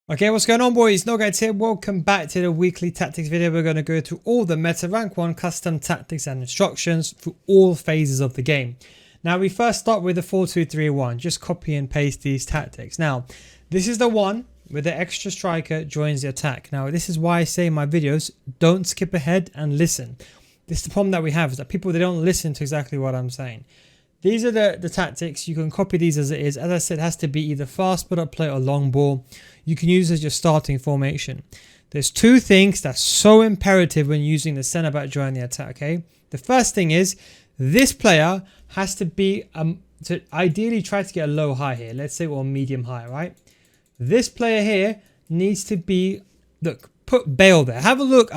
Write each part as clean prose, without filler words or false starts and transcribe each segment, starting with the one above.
Okay, what's going on, boys? No guys here. Welcome back to the weekly tactics video. We're going to go through all the meta rank 1 custom tactics and instructions through all phases of the game. Now, we first start with the 4-2-3-1. Just copy and paste these tactics. Now, this is the one where the extra striker joins the attack. Now, this is why I say in my videos, don't skip ahead and listen. This is the problem that we have, is that people, they don't listen to exactly what I'm saying. These are the tactics. You can copy these as it is. As I said, it has to be either fast put up play or long ball. You can use as your starting formation. There's two things that's so imperative when using the centre back during the attack. Okay, the first thing is this player has to be to ideally try to get a low high here. Let's say or medium high, right? This player here needs to be, look, put Bale there. Have a look.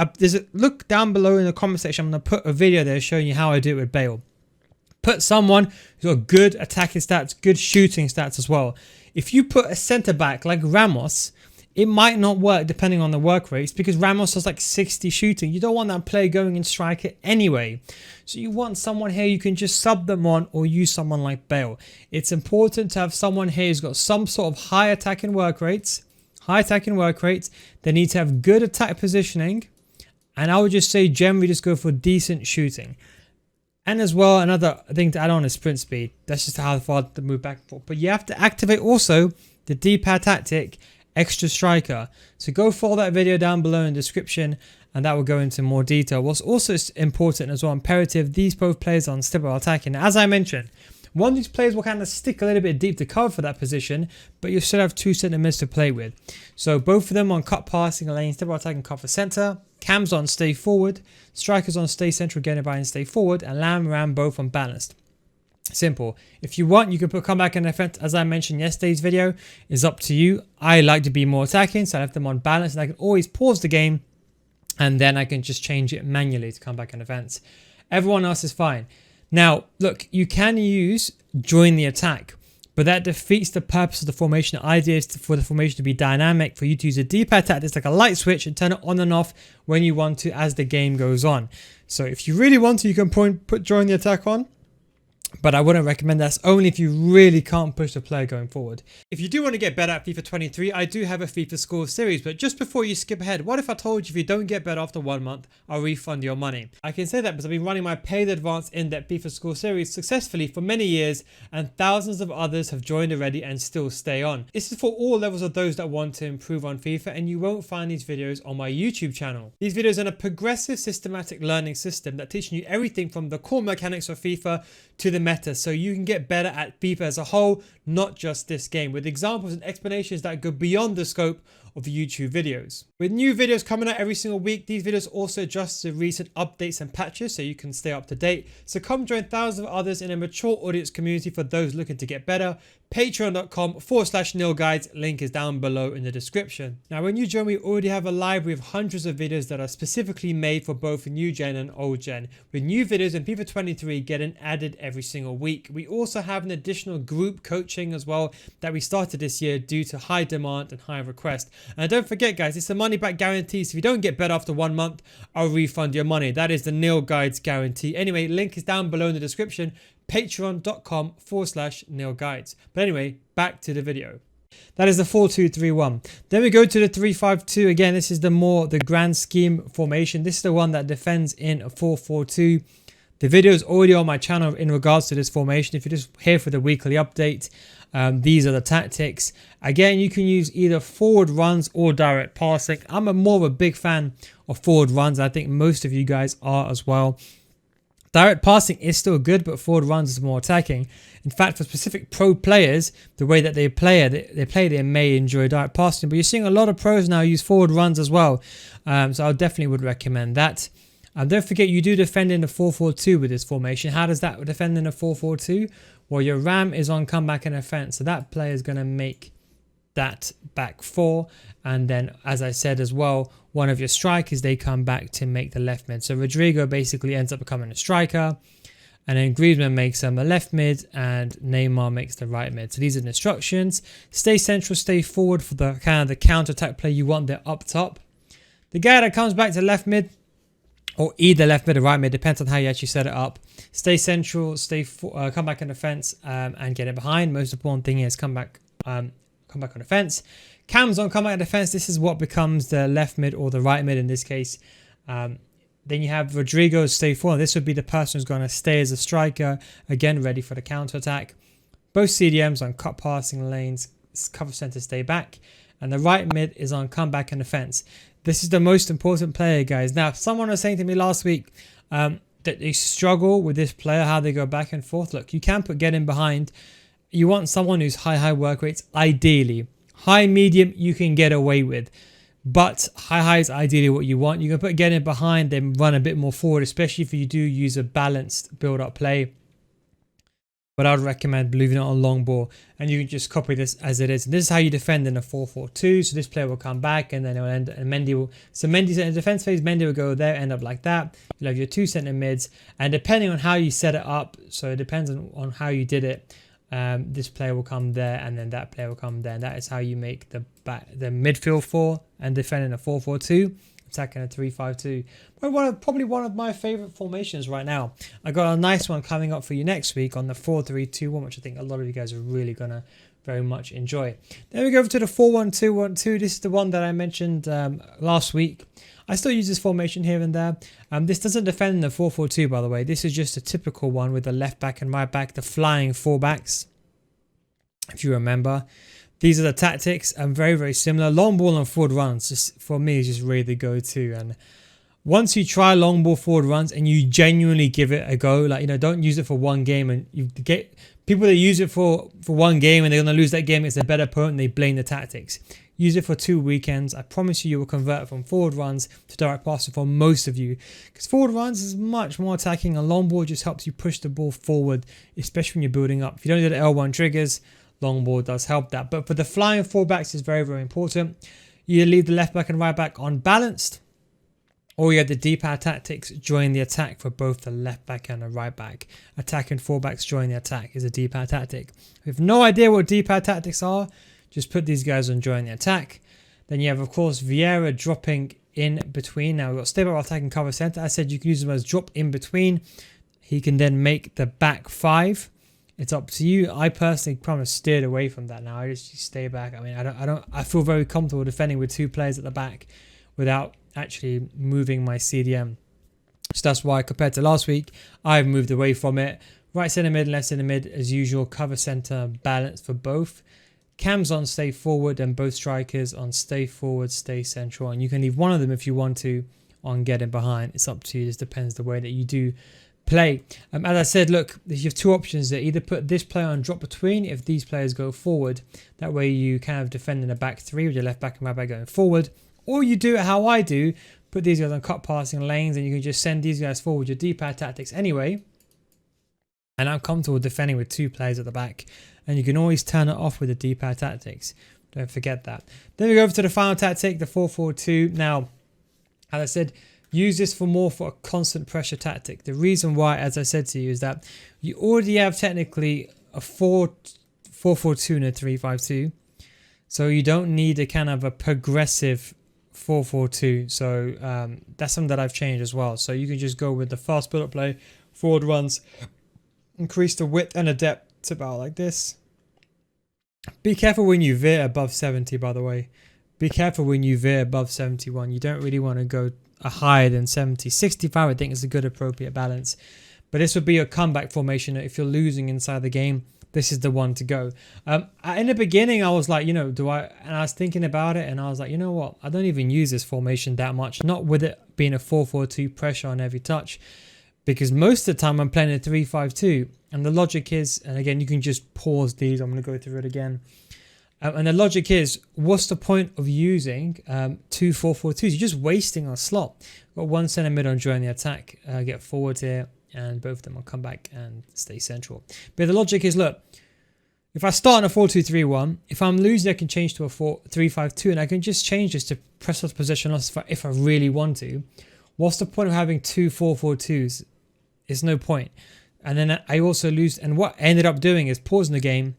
Look down below in the comment section. I'm gonna put a video there showing you how I do it with Bale. Put someone who's got good attacking stats, good shooting stats as well. If you put a centre back like Ramos, it might not work depending on the work rates because Ramos has like 60 shooting. You don't want that player going in striker anyway. So you want someone here you can just sub them on or use someone like Bale. It's important to have someone here who's got some sort of high attacking work rates. They need to have good attack positioning. And I would just say generally just go for decent shooting. And as well, another thing to add on is sprint speed. That's just how far to move back and forth. But you have to activate also the D-pad tactic, extra striker. So go follow that video down below in the description and that will go into more detail. What's also important as well, imperative, these both players are on stable attacking. As I mentioned, one of these players will kind of stick a little bit deep to cover for that position, but you still have two centre mids to play with. So both of them on cut passing, lane, stable attacking, cover centre. Cam's on stay forward, strikers on stay central, getting by and stay forward, and Lam and Ram both on balanced. Simple. If you want, you can put comeback and defense. As I mentioned yesterday's video, is up to you. I like to be more attacking, so I have them on balance, and I can always pause the game, and then I can just change it manually to comeback and defense. Everyone else is fine. Now, look, you can use join the attack, but that defeats the purpose of the formation. The idea is for the formation to be dynamic, for you to use a D-pad tactic like a light switch and turn it on and off when you want to as the game goes on. So if you really want to, you can put join the attack on. But I wouldn't recommend that. Only if you really can't push the player going forward. If you do want to get better at FIFA 23, I do have a FIFA School Series. But just before you skip ahead, what if I told you if you don't get better after 1 month, I'll refund your money? I can say that because I've been running my paid advanced in-depth FIFA School Series successfully for many years, and thousands of others have joined already and still stay on. This is for all levels of those that want to improve on FIFA, and you won't find these videos on my YouTube channel. These videos are a progressive systematic learning system that teaches you everything from the core mechanics of FIFA to the meta, so you can get better at FIFA as a whole, not just this game, with examples and explanations that go beyond the scope of the YouTube videos. With new videos coming out every single week, these videos also adjust to recent updates and patches so you can stay up to date. So come join thousands of others in a mature audience community for those looking to get better. Patreon.com/nilguides, link is down below in the description. Now when you join, we already have a library of hundreds of videos that are specifically made for both new gen and old gen, with new videos in FIFA 23 getting added every single week. We also have an additional group coaching as well that we started this year due to high demand and high request. And don't forget guys, it's a money back guarantee, so if you don't get better after 1 month, I'll refund your money. That is the Nil Guides guarantee. Anyway, link is down below in the description, patreon.com/nilguides. But anyway, back to the video. That is the 4-2-3-1. Then we go to the 3-5-2. Again, this is the grand scheme formation. This is the one that defends in a 4-4-2. The video is already on my channel in regards to this formation. If you're just here for the weekly update, these are the tactics. Again, you can use either forward runs or direct passing. I'm more of a big fan of forward runs. I think most of you guys are as well. Direct passing is still good, but forward runs is more attacking. In fact, for specific pro players, the way that they may enjoy direct passing. But you're seeing a lot of pros now use forward runs as well. So I definitely would recommend that. And don't forget, you do defend in a 4-4-2 with this formation. How does that defend in a 4-4-2? Well, your Ram is on comeback and offense. So that player is going to make that back 4. And then, as I said as well, one of your strikers, they come back to make the left mid. So Rodrigo basically ends up becoming a striker. And then Griezmann makes a left mid and Neymar makes the right mid. So these are the instructions. Stay central, stay forward for the kind of the counter-attack play you want there up top. The guy that comes back to left mid, or either left mid or right mid, depends on how you actually set it up. Stay central, come back on defense and get it behind. Most important thing is come back on defense. Cams on comeback defense. This is what becomes the left mid or the right mid in this case. Then you have Rodrigo stay forward. This would be the person who's going to stay as a striker, again ready for the counter attack. Both CDMs on cut passing lanes, cover center stay back, and the right mid is on comeback and defense. This is the most important player, guys. Now, someone was saying to me last week that they struggle with this player, how they go back and forth. Look, you can get in behind. You want someone who's high work rates, ideally. High, medium, you can get away with. But high is ideally what you want. You can get in behind, then run a bit more forward, especially if you do use a balanced build-up play. But I would recommend leaving it on long ball, and you can just copy this as it is. And this is how you defend in a 4-4-2. So this player will come back, and then it will end. And Mendy will. So Mendy's in the defense phase. Mendy will go there, end up like that. You'll have your two centre mids, and depending on how you set it up, so it depends on how you did it. This player will come there, and then that player will come there, and that is how you make the midfield 4 and defend in a 4-4-2, attacking a 3-5-2. Probably one of my favorite formations right now. I got a nice one coming up for you next week on the 4-3-2-1, which I think a lot of you guys are really gonna very much enjoy. Then we go over to the 4-1-2-1-2. This is the one that I mentioned last week. I still use this formation here and there. This doesn't defend in the 4-4-2, by the way. This is just a typical one with the left back and right back, the flying fullbacks, if you remember. These are the tactics, and very similar. Long ball and forward runs, just for me, is just really the go-to. And once you try long ball forward runs and you genuinely give it a go, like, don't use it for one game, and you get people that use it for one game and they're going to lose that game. It's a better opponent. They blame the tactics. Use it for 2 weekends. I promise you will convert from forward runs to direct passing for most of you. Because forward runs is much more attacking, and long ball just helps you push the ball forward, especially when you're building up. If you don't do the L1 triggers, long ball does help that. But for the flying fullbacks is very important. You leave the left back and right back unbalanced, or you have the D-pad tactics join the attack for both the left back and the right back. Attack and fullbacks join the attack is a D-pad tactic. If you have no idea what D-pad tactics are, just put these guys on join the attack. Then you have, of course, Vieira dropping in between. Now we've got stay back, attack and cover center. I said you can use him as drop in between. He can then make the back 5. It's up to you. I personally kind of steered away from that now. I just stay back. I mean, I feel very comfortable defending with 2 players at the back without actually moving my CDM. So that's why, compared to last week, I've moved away from it. Right centre mid, left centre mid, as usual. Cover centre balance for both. Cams on stay forward, and both strikers on stay forward, stay central. And you can leave one of them if you want to on getting behind. It's up to you. This depends the way that you do play. As I said, look, you have 2 options there. Either put this player on drop between if these players go forward. That way you kind of defend in a back 3 with your left back and right back going forward. Or you do it how I do. Put these guys on cut passing lanes, and you can just send these guys forward with your D-pad tactics anyway. And I'm comfortable defending with 2 players at the back. And you can always turn it off with the D-pad tactics. Don't forget that. Then we go over to the final tactic, the 4-4-2. Now, as I said, use this for a constant pressure tactic. The reason why, as I said to you, is that you already have technically a 4-4-2 and a 3-5-2. So you don't need a kind of a progressive 4-4-2. So that's something that I've changed as well. So you can just go with the fast build-up play, forward runs, increase the width and the depth to about like this. Be careful when you veer above 70, by the way. Be careful when you veer above 71. You don't really want to go higher than 70. 65, I think, is a good appropriate balance. But this would be a comeback formation. If you're losing inside the game, this is the one to go. In the beginning, I was like, and I was thinking about it, and I was like, you know what? I don't even use this formation that much. Not with it being a 4-4-2 pressure on every touch. Because most of the time I'm playing a 3-5-2. And the logic is, and again, you can just pause these. I'm going to go through it again. And the logic is, what's the point of using 2 4-4-2s? You're just wasting a slot. Got 1 centre mid on join the attack. Get forward here, and both of them will come back and stay central. But the logic is, look, if I start on a 4-2-3-1, if I'm losing, I can change to a 3-5-2, and I can just change this to press off possession loss if I really want to. What's the point of having 2 4-4-2s? There's no point. And then I also lose, and what I ended up doing is pausing the game.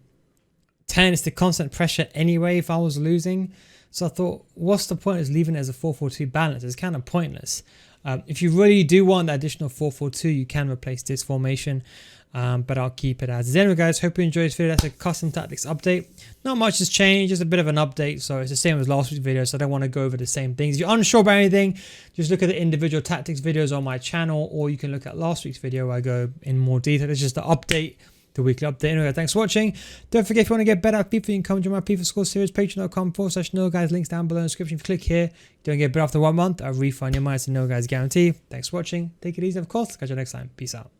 10 is the constant pressure anyway if I was losing. So I thought, what's the point of leaving it as a 4-4-2 balance? It's kind of pointless. If you really do want that additional 4-4-2, you can replace this formation. but I'll keep it as is. Anyway guys, hope you enjoyed this video. That's a custom tactics update. Not much has changed, just a bit of an update, so it's the same as last week's video, so I don't want to go over the same things. If you're unsure about anything, just look at the individual tactics videos on my channel, or you can look at last week's video where I go in more detail. It's just the update, the weekly update. Anyway, thanks for watching. Don't forget, if you want to get better at FIFA, you can come join my FIFA School Series, patreon.com/no guys, links down below in the description. If you click here, you don't get better after 1 month, I'll refund your money. It's a no guys guarantee. Thanks for watching, take it easy, of course, catch you next time, peace out.